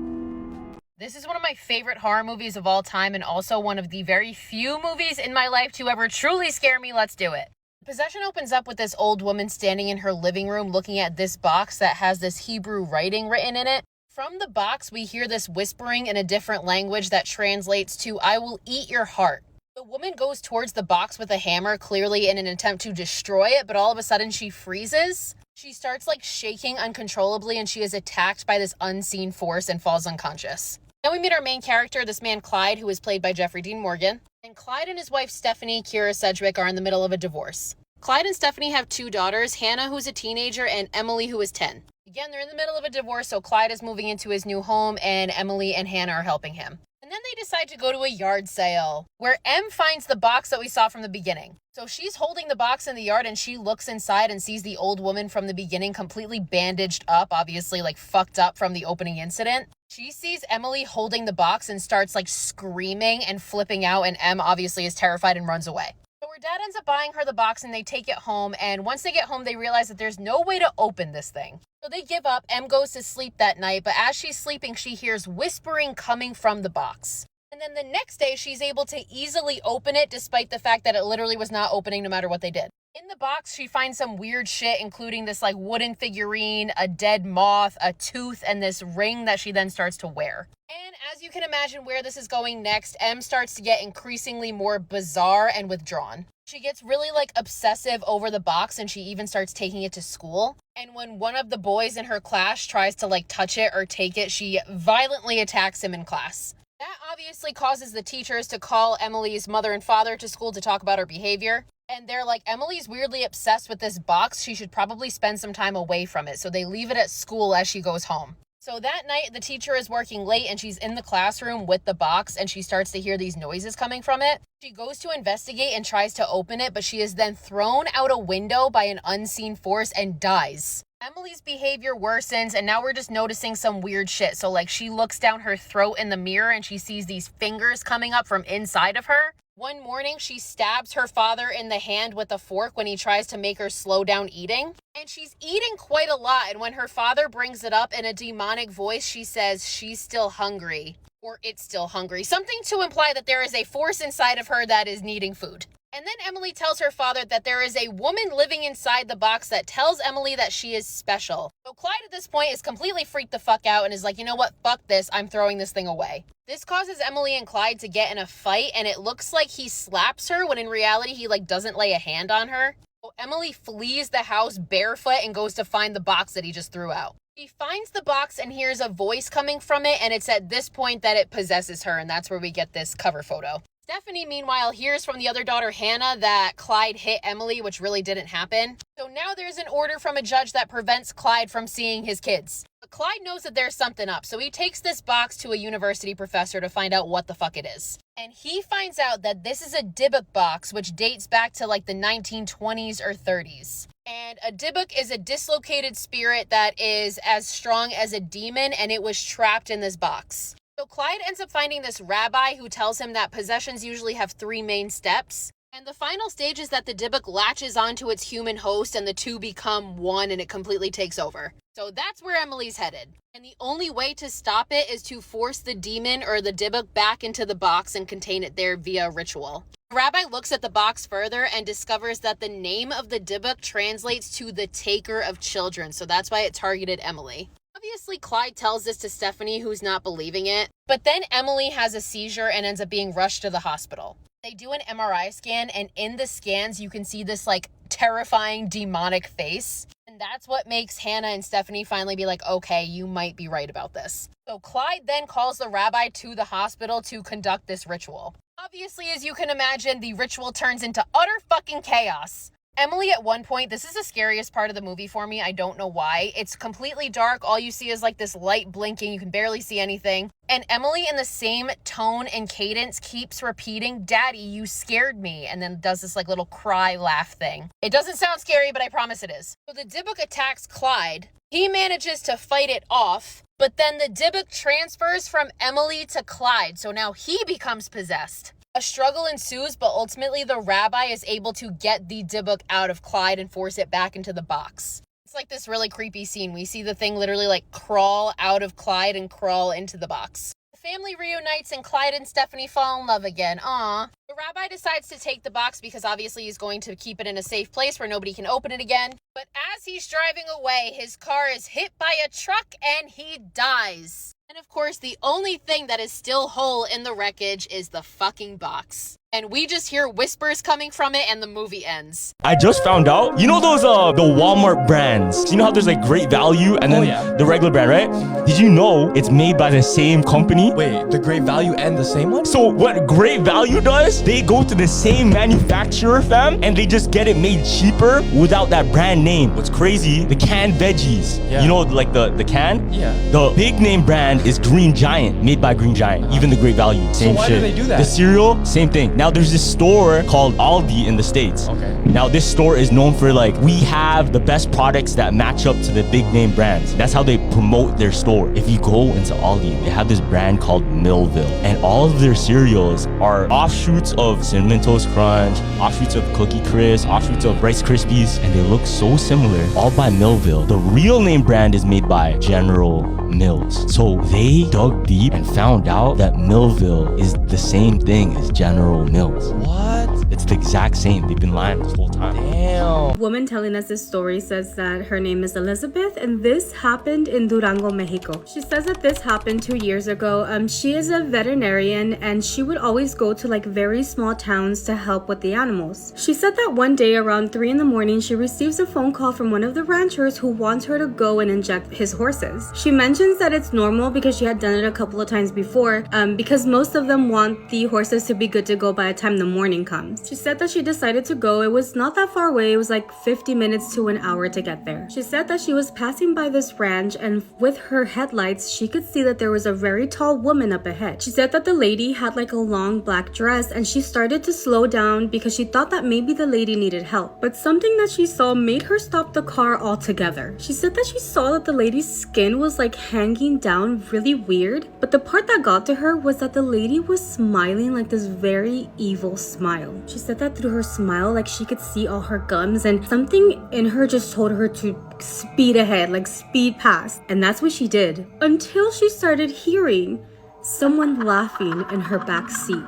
This is one of my favorite horror movies of all time, and also one of the very few movies in my life to ever truly scare me. Let's do it. Possession opens up with this old woman standing in her living room looking at this box that has this Hebrew writing written in it. From the box, we hear this whispering in a different language that translates to, "I will eat your heart." The woman goes towards the box with a hammer, clearly in an attempt to destroy it, but all of a sudden she freezes. She starts like shaking uncontrollably and she is attacked by this unseen force and falls unconscious. Then we meet our main character, this man Clyde, who is played by Jeffrey Dean Morgan. And Clyde and his wife Stephanie, Kira Sedgwick, are in the middle of a divorce. Clyde and Stephanie have 2 daughters, Hannah, who's a teenager, and Emily, who is 10. Again, they're in the middle of a divorce, so Clyde is moving into his new home and Emily and Hannah are helping him. And then they decide to go to a yard sale where Em finds the box that we saw from the beginning. So she's holding the box in the yard and she looks inside and sees the old woman from the beginning completely bandaged up, obviously like fucked up from the opening incident. She sees Emily holding the box and starts like screaming and flipping out, and Em obviously is terrified and runs away. So her dad ends up buying her the box and they take it home, and once they get home they realize that there's no way to open this thing. So they give up. Em goes to sleep that night, but as she's sleeping she hears whispering coming from the box. And then the next day she's able to easily open it despite the fact that it literally was not opening no matter what they did. In the box, she finds some weird shit, including this like wooden figurine, a dead moth, a tooth, and this ring that she then starts to wear. And as you can imagine where this is going next, Em starts to get increasingly more bizarre and withdrawn. She gets really like obsessive over the box and she even starts taking it to school. And when one of the boys in her class tries to like touch it or take it, she violently attacks him in class. That obviously causes the teachers to call Emily's mother and father to school to talk about her behavior. And they're like, Emily's weirdly obsessed with this box. She should probably spend some time away from it. So they leave it at school as she goes home. So that night, the teacher is working late and she's in the classroom with the box and she starts to hear these noises coming from it. She goes to investigate and tries to open it, but she is then thrown out a window by an unseen force and dies. Emily's behavior worsens and now we're just noticing some weird shit. So like she looks down her throat in the mirror and she sees these fingers coming up from inside of her. One morning, she stabs her father in the hand with a fork when he tries to make her slow down eating. And she's eating quite a lot, and when her father brings it up in a demonic voice, she says she's still hungry, or it's still hungry. Something to imply that there is a force inside of her that is needing food. And then Emily tells her father that there is a woman living inside the box that tells Emily that she is special. So Clyde at this point is completely freaked the fuck out and is like, you know what, fuck this, I'm throwing this thing away. This causes Emily and Clyde to get in a fight and it looks like he slaps her when in reality he like doesn't lay a hand on her. So Emily flees the house barefoot and goes to find the box that he just threw out. She finds the box and hears a voice coming from it, and it's at this point that it possesses her, and that's where we get this cover photo. Stephanie, meanwhile, hears from the other daughter, Hannah, that Clyde hit Emily, which really didn't happen. So now there's an order from a judge that prevents Clyde from seeing his kids. But Clyde knows that there's something up, so he takes this box to a university professor to find out what the fuck it is. And he finds out that this is a Dybbuk box, which dates back to like the 1920s or 30s. And a Dybbuk is a dislocated spirit that is as strong as a demon, and it was trapped in this box. So Clyde ends up finding this rabbi who tells him that possessions usually have 3 main steps. And the final stage is that the Dybbuk latches onto its human host and the two become one and it completely takes over. So that's where Emily's headed. And the only way to stop it is to force the demon or the Dybbuk back into the box and contain it there via ritual. The rabbi looks at the box further and discovers that the name of the Dybbuk translates to the taker of children. So that's why it targeted Emily. Obviously, Clyde tells this to Stephanie, who's not believing it. But then Emily has a seizure and ends up being rushed to the hospital. They do an MRI scan, and in the scans, you can see this like terrifying demonic face. And that's what makes Hannah and Stephanie finally be like, okay, you might be right about this. So Clyde then calls the rabbi to the hospital to conduct this ritual. Obviously, as you can imagine, the ritual turns into utter fucking chaos. Emily at one point, this is the scariest part of the movie for me. I don't know why. It's completely dark. All you see is like this light blinking. You can barely see anything. And Emily, in the same tone and cadence, keeps repeating, "Daddy, you scared me," and then does this like little cry laugh thing. It doesn't sound scary, but I promise it is. So the Dybbuk attacks Clyde. He manages to fight it off, but then the Dybbuk transfers from Emily to Clyde. So now he becomes possessed. A struggle ensues, but ultimately the rabbi is able to get the Dybbuk out of Clyde and force it back into the box. It's like this really creepy scene. We see the thing literally like crawl out of Clyde and crawl into the box. The family reunites and Clyde and Stephanie fall in love again. Aww. The rabbi decides to take the box because obviously he's going to keep it in a safe place where nobody can open it again. But as he's driving away, his car is hit by a truck and he dies. And of course, the only thing that is still whole in the wreckage is the fucking box. and we just hear whispers coming from it and the movie ends. I just found out, you know those the Walmart brands? You know how there's like Great Value and then the regular brand, right? Did you know it's made by the same company? Wait, the Great Value and the same one? So what Great Value does, they go to the same manufacturer, fam, and they just get it made cheaper without that brand name. What's crazy, the canned veggies, you know, like the can? Yeah. The big name brand is Green Giant, made by Green Giant. Even the Great Value, same So why shit. do they do that? The cereal, same thing. Now there's this store called Aldi in the States. Okay. Now this store is known for like, we have the best products that match up to the big name brands. That's how they promote their store. If you go into Aldi, they have this brand called Millville, and all of their cereals are offshoots of Cinnamon Toast Crunch, offshoots of Cookie Crisp, offshoots of Rice Krispies, and they look so similar, all by Millville. The real name brand is made by General Mills. So they dug deep and found out that Millville is the same thing as General Mills. What? It's the exact same. They've been lying this whole time. Damn. The woman telling us this story says that her name is Elizabeth, and this happened in Durango, Mexico. She says that this happened 2 years ago. She is a veterinarian, and she would always go to like very small towns to help with the animals. She said that one day around 3 in the morning, she receives a phone call from one of the ranchers who wants her to go and inject his horses. She mentions that it's normal because she had done it a couple of times before, because most of them want the horses to be good to go by the time the morning comes. She said that she decided to go. It was not that far away. It was like 50 minutes to an hour to get there. She said that she was passing by this ranch, and with her headlights, she could see that there was a very tall woman up ahead. She said that the lady had like a long black dress, and she started to slow down because she thought that maybe the lady needed help. But something that she saw made her stop the car altogether. She said that she saw that the lady's skin was like hanging down really weird, but the part that got to her was that the lady was smiling like this very evil smile. She said that through her smile, like she could see all her gums, and something in her just told her to speed ahead, like speed past. And that's what she did, until she started hearing someone laughing in her back seat.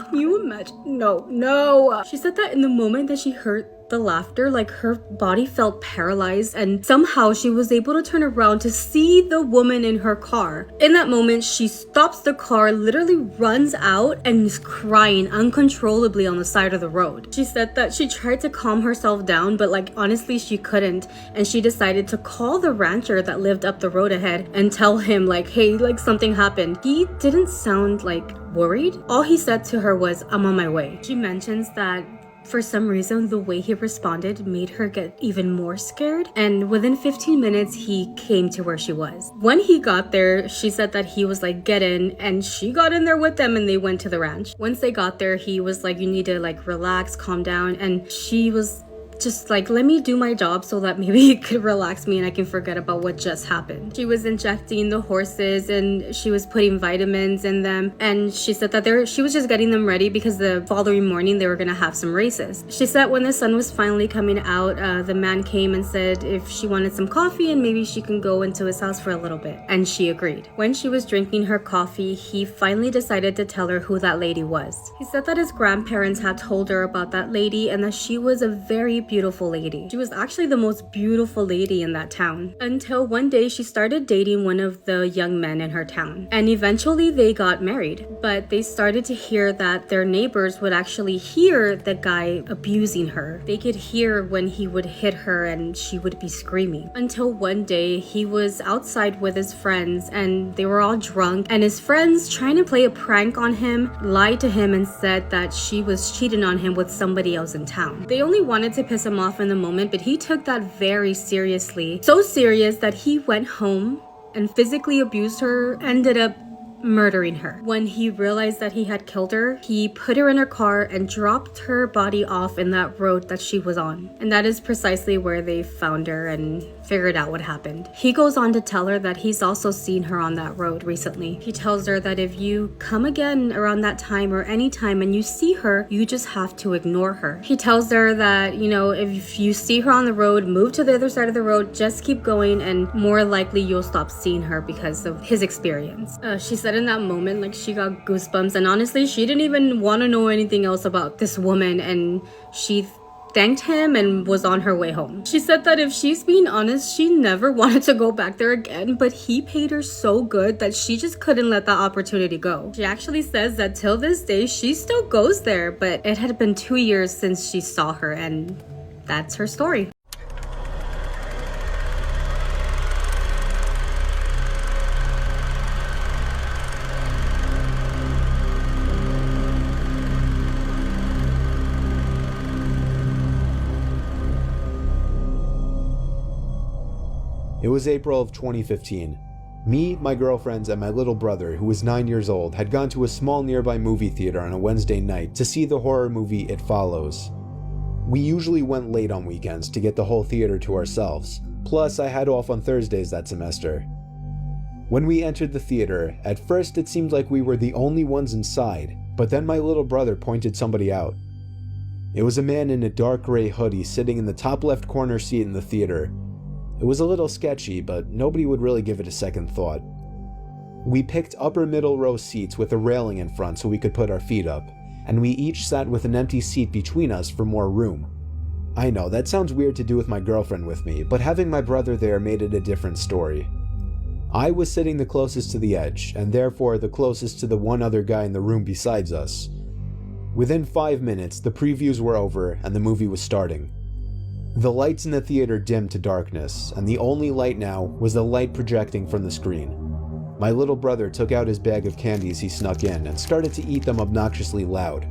Can you imagine? No. She said that in the moment that she heard the laughter, like her body felt paralyzed, and somehow she was able to turn around to see the woman in her car. In that moment, she stops the car, literally runs out, and is crying uncontrollably on the side of the road. She said that she tried to calm herself down, but like honestly she couldn't, and she decided to call the rancher that lived up the road ahead and tell him like, hey, like something happened. He didn't sound like worried. All he said to her was, I'm on my way. She mentions that for some reason, the way he responded made her get even more scared, and within 15 minutes, he came to where she was. When he got there, she said that he was like, get in, and she got in there with them, and they went to the ranch. Once they got there, he was like, you need to like relax, calm down, and she was just like, let me do my job so that maybe it could relax me and I can forget about what just happened. She was injecting the horses, and she was putting vitamins in them, and she said that she was just getting them ready because the following morning they were gonna have some races. She said when the sun was finally coming out, the man came and said if she wanted some coffee and maybe she can go into his house for a little bit, and she agreed. When she was drinking her coffee, he finally decided to tell her who that lady was. He said that his grandparents had told her about that lady and that she was a very beautiful lady. She was actually the most beautiful lady in that town, until one day she started dating one of the young men in her town, and eventually they got married. But they started to hear that their neighbors would actually hear the guy abusing her. They could hear when he would hit her and she would be screaming, until one day he was outside with his friends and they were all drunk, and his friends, trying to play a prank on him, lied to him and said that she was cheating on him with somebody else in town. They only wanted to piss him off in the moment, but he took that very seriously. So serious that he went home and physically abused her, ended up murdering her. When he realized that he had killed her, he put her in her car and dropped her body off in that road that she was on. And that is precisely where they found her and figured out what happened. He goes on to tell her that he's also seen her on that road recently. He tells her that if you come again around that time or any time and you see her, you just have to ignore her. He tells her that, you know, if you see her on the road, move to the other side of the road, just keep going, and more likely you'll stop seeing her because of his experience. She said in that moment, like, she got goosebumps, and honestly, she didn't even want to know anything else about this woman, and she thanked him, and was on her way home. She said that if she's being honest, she never wanted to go back there again, but he paid her so good that she just couldn't let that opportunity go. She actually says that till this day, she still goes there, but it had been 2 years since she saw her, and that's her story. It was April of 2015. Me, my girlfriends, and my little brother, who was 9 years old, had gone to a small nearby movie theater on a Wednesday night to see the horror movie It Follows. We usually went late on weekends to get the whole theater to ourselves, plus I had off on Thursdays that semester. When we entered the theater, at first it seemed like we were the only ones inside, but then my little brother pointed somebody out. It was a man in a dark gray hoodie sitting in the top left corner seat in the theater. It was a little sketchy, but nobody would really give it a second thought. We picked upper middle row seats with a railing in front so we could put our feet up, and we each sat with an empty seat between us for more room. I know, that sounds weird to do with my girlfriend with me, but having my brother there made it a different story. I was sitting the closest to the edge, and therefore the closest to the one other guy in the room besides us. Within 5 minutes, the previews were over and the movie was starting. The lights in the theater dimmed to darkness, and the only light now was the light projecting from the screen. My little brother took out his bag of candies he snuck in and started to eat them obnoxiously loud.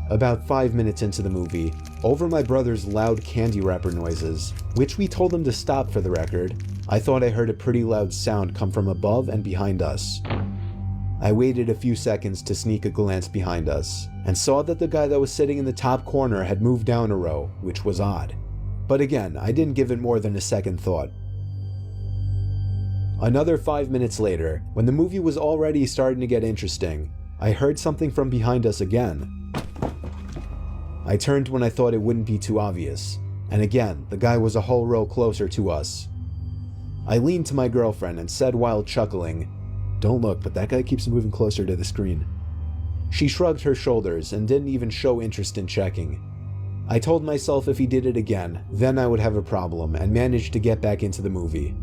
About 5 minutes into the movie, over my brother's loud candy wrapper noises, which we told him to stop for the record, I thought I heard a pretty loud sound come from above and behind us. I waited a few seconds to sneak a glance behind us, and saw that the guy that was sitting in the top corner had moved down a row, which was odd. But again, I didn't give it more than a second thought. Another 5 minutes later, when the movie was already starting to get interesting, I heard something from behind us again. I turned when I thought it wouldn't be too obvious, and again, the guy was a whole row closer to us. I leaned to my girlfriend and said while chuckling, "Don't look, but that guy keeps moving closer to the screen." She shrugged her shoulders and didn't even show interest in checking. I told myself if he did it again, then I would have a problem, and managed to get back into the movie.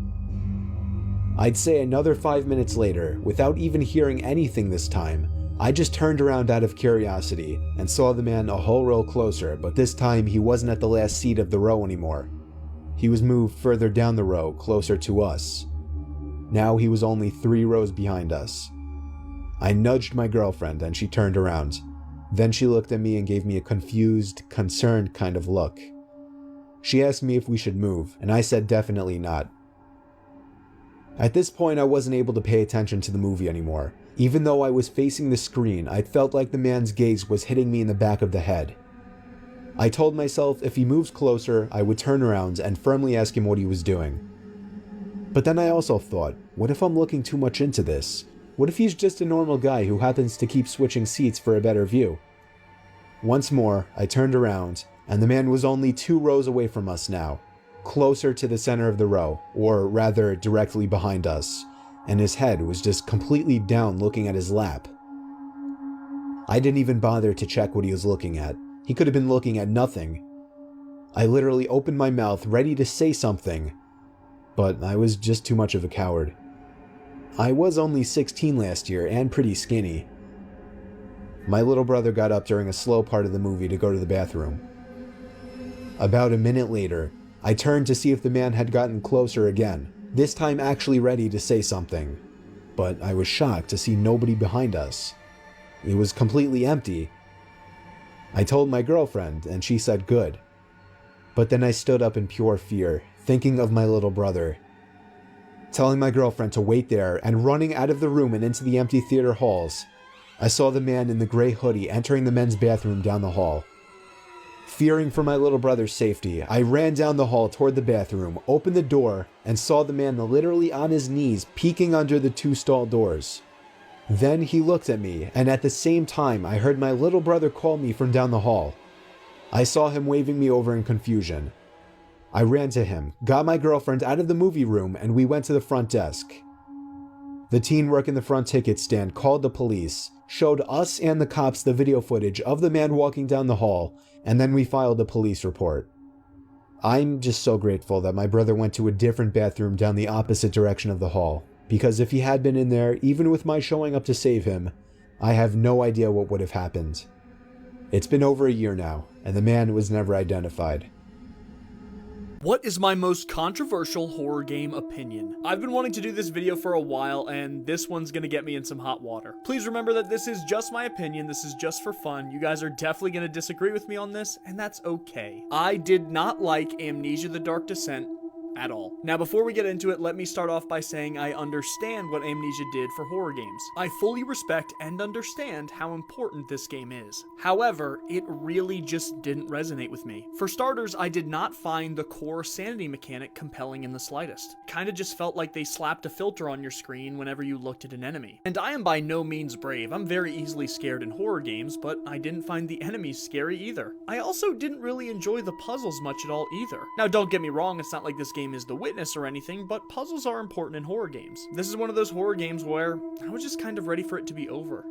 I'd say another 5 minutes later, without even hearing anything this time, I just turned around out of curiosity and saw the man a whole row closer, but this time he wasn't at the last seat of the row anymore. He was moved further down the row, closer to us. Now he was only 3 rows behind us. I nudged my girlfriend and she turned around. Then she looked at me and gave me a confused, concerned kind of look. She asked me if we should move, and I said definitely not. At this point, I wasn't able to pay attention to the movie anymore. Even though I was facing the screen, I felt like the man's gaze was hitting me in the back of the head. I told myself if he moves closer, I would turn around and firmly ask him what he was doing. But then I also thought, what if I'm looking too much into this? What if he's just a normal guy who happens to keep switching seats for a better view? Once more, I turned around, and the man was only 2 rows away from us now, closer to the center of the row, or rather directly behind us, and his head was just completely down looking at his lap. I didn't even bother to check what he was looking at. He could have been looking at nothing. I literally opened my mouth ready to say something, but I was just too much of a coward. I was only 16 last year and pretty skinny. My little brother got up during a slow part of the movie to go to the bathroom. About a minute later, I turned to see if the man had gotten closer again, this time actually ready to say something. But I was shocked to see nobody behind us. It was completely empty. I told my girlfriend, and she said good. But then I stood up in pure fear, thinking of my little brother. Telling my girlfriend to wait there and running out of the room and into the empty theater halls, I saw the man in the gray hoodie entering the men's bathroom down the hall. Fearing for my little brother's safety, I ran down the hall toward the bathroom, opened the door, and saw the man literally on his knees peeking under the 2 stall doors. Then he looked at me, and at the same time I heard my little brother call me from down the hall. I saw him waving me over in confusion. I ran to him, got my girlfriend out of the movie room, and we went to the front desk. The teen working the front ticket stand called the police, showed us and the cops the video footage of the man walking down the hall, And then we filed a police report. I'm just so grateful that my brother went to a different bathroom down the opposite direction of the hall, because if he had been in there, even with my showing up to save him, I have no idea what would have happened. It's been over a year now, and the man was never identified. What is my most controversial horror game opinion? I've been wanting to do this video for a while, and this one's gonna get me in some hot water. Please remember that this is just my opinion, this is just for fun. You guys are definitely gonna disagree with me on this, and that's okay. I did not like Amnesia: The Dark Descent at all. Now, before we get into it, let me start off by saying I understand what Amnesia did for horror games. I fully respect and understand how important this game is. However, it really just didn't resonate with me. For starters, I did not find the core sanity mechanic compelling in the slightest. Kinda just felt like they slapped a filter on your screen whenever you looked at an enemy. And I am by no means brave. I'm very easily scared in horror games, but I didn't find the enemies scary either. I also didn't really enjoy the puzzles much at all either. Now, don't get me wrong, it's not like this game is The Witness or anything, but puzzles are important in horror games. This is one of those horror games where I was just kind of ready for it to be over.